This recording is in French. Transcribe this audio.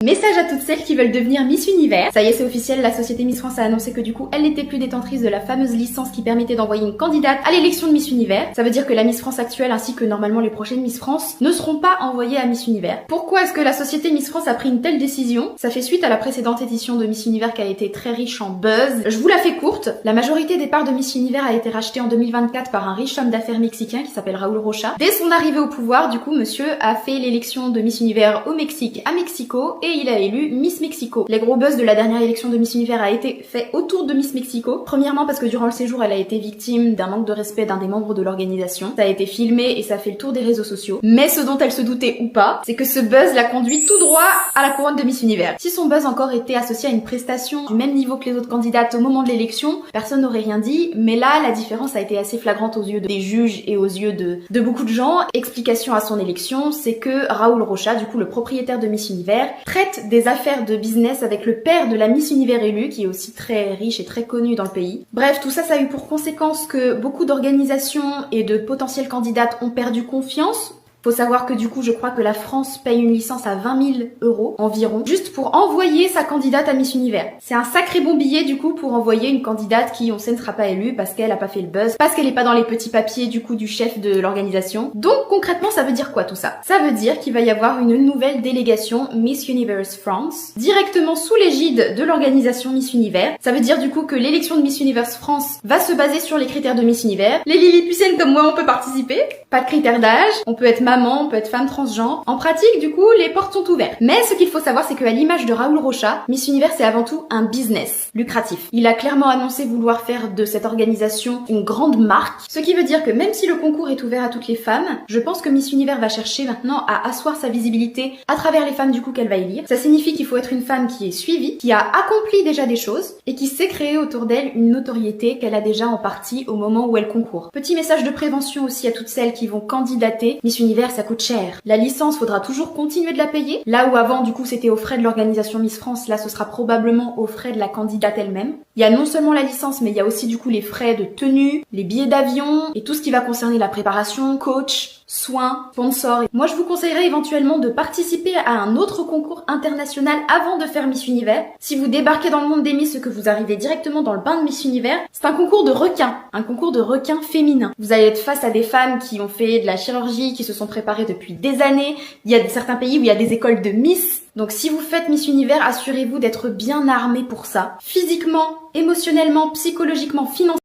Message à toutes celles qui veulent devenir Miss Univers. Ça y est, c'est officiel, la société Miss France a annoncé que du coup, elle n'était plus détentrice de la fameuse licence qui permettait d'envoyer une candidate à l'élection de Miss Univers. Ça veut dire que la Miss France actuelle ainsi que normalement les prochaines Miss France ne seront pas envoyées à Miss Univers. Pourquoi est-ce que la société Miss France a pris une telle décision? Ça fait suite à la précédente édition de Miss Univers qui a été très riche en buzz. Je vous la fais courte. La majorité des parts de Miss Univers a été rachetée en 2024 par un riche homme d'affaires mexicain qui s'appelle Raúl Rocha. Dès son arrivée au pouvoir, du coup, monsieur a fait l'élection de Miss Univers au Mexique à Mexico et il a élu Miss Mexico. Les gros buzz de la dernière élection de Miss Univers a été fait autour de Miss Mexico. Premièrement parce que durant le séjour, elle a été victime d'un manque de respect d'un des membres de l'organisation. Ça a été filmé et ça a fait le tour des réseaux sociaux. Mais ce dont elle se doutait ou pas, c'est que ce buzz l'a conduit tout droit à la couronne de Miss Univers. Si son buzz encore était associé à une prestation du même niveau que les autres candidates au moment de l'élection, personne n'aurait rien dit. Mais là, la différence a été assez flagrante aux yeux des juges et aux yeux de beaucoup de gens. Explication à son élection, c'est que Raúl Rocha, du coup le propriétaire de Miss Univers, traite des affaires de business avec le père de la Miss Univers élue, qui est aussi très riche et très connu dans le pays. Bref, tout ça, ça a eu pour conséquence que beaucoup d'organisations et de potentielles candidates ont perdu confiance. Faut savoir que du coup, je crois que la France paye une licence à 20 000 € environ, juste pour envoyer sa candidate à Miss Univers. C'est un sacré bon billet du coup pour envoyer une candidate qui, on sait, ne sera pas élue parce qu'elle a pas fait le buzz, parce qu'elle est pas dans les petits papiers du coup du chef de l'organisation. Donc concrètement, ça veut dire quoi tout ça? Ça veut dire qu'il va y avoir une nouvelle délégation Miss Universe France, directement sous l'égide de l'organisation Miss Univers. Ça veut dire du coup que l'élection de Miss Universe France va se baser sur les critères de Miss Univers. Les Lilliputiennes comme moi, on peut participer. Pas de critères d'âge, on peut être maman, on peut être femme transgenre. En pratique, du coup, les portes sont ouvertes. Mais ce qu'il faut savoir, c'est qu'à l'image de Raúl Rocha, Miss Univers c'est avant tout un business lucratif. Il a clairement annoncé vouloir faire de cette organisation une grande marque, ce qui veut dire que même si le concours est ouvert à toutes les femmes, je pense que Miss Univers va chercher maintenant à asseoir sa visibilité à travers les femmes du coup qu'elle va élire. Ça signifie qu'il faut être une femme qui est suivie, qui a accompli déjà des choses et qui sait créer autour d'elle une notoriété qu'elle a déjà en partie au moment où elle concourt. Petit message de prévention aussi à toutes celles qui vont candidater. Miss Univers, ça coûte cher. La licence, faudra toujours continuer de la payer. Là où avant, du coup, c'était aux frais de l'organisation Miss France, là, ce sera probablement aux frais de la candidate elle-même. Il y a non seulement la licence, mais il y a aussi du coup les frais de tenue, les billets d'avion et tout ce qui va concerner la préparation, coach, soins, sponsors. Moi, je vous conseillerais éventuellement de participer à un autre concours international avant de faire Miss Univers. Si vous débarquez dans le monde des Miss et que vous arrivez directement dans le bain de Miss Univers, c'est un concours de requins féminins. Vous allez être face à des femmes qui ont fait de la chirurgie, qui se sont préparées depuis des années. Il y a certains pays où il y a des écoles de Miss. Donc si vous faites Miss Univers, assurez-vous d'être bien armé pour ça. Physiquement, émotionnellement, psychologiquement, financièrement.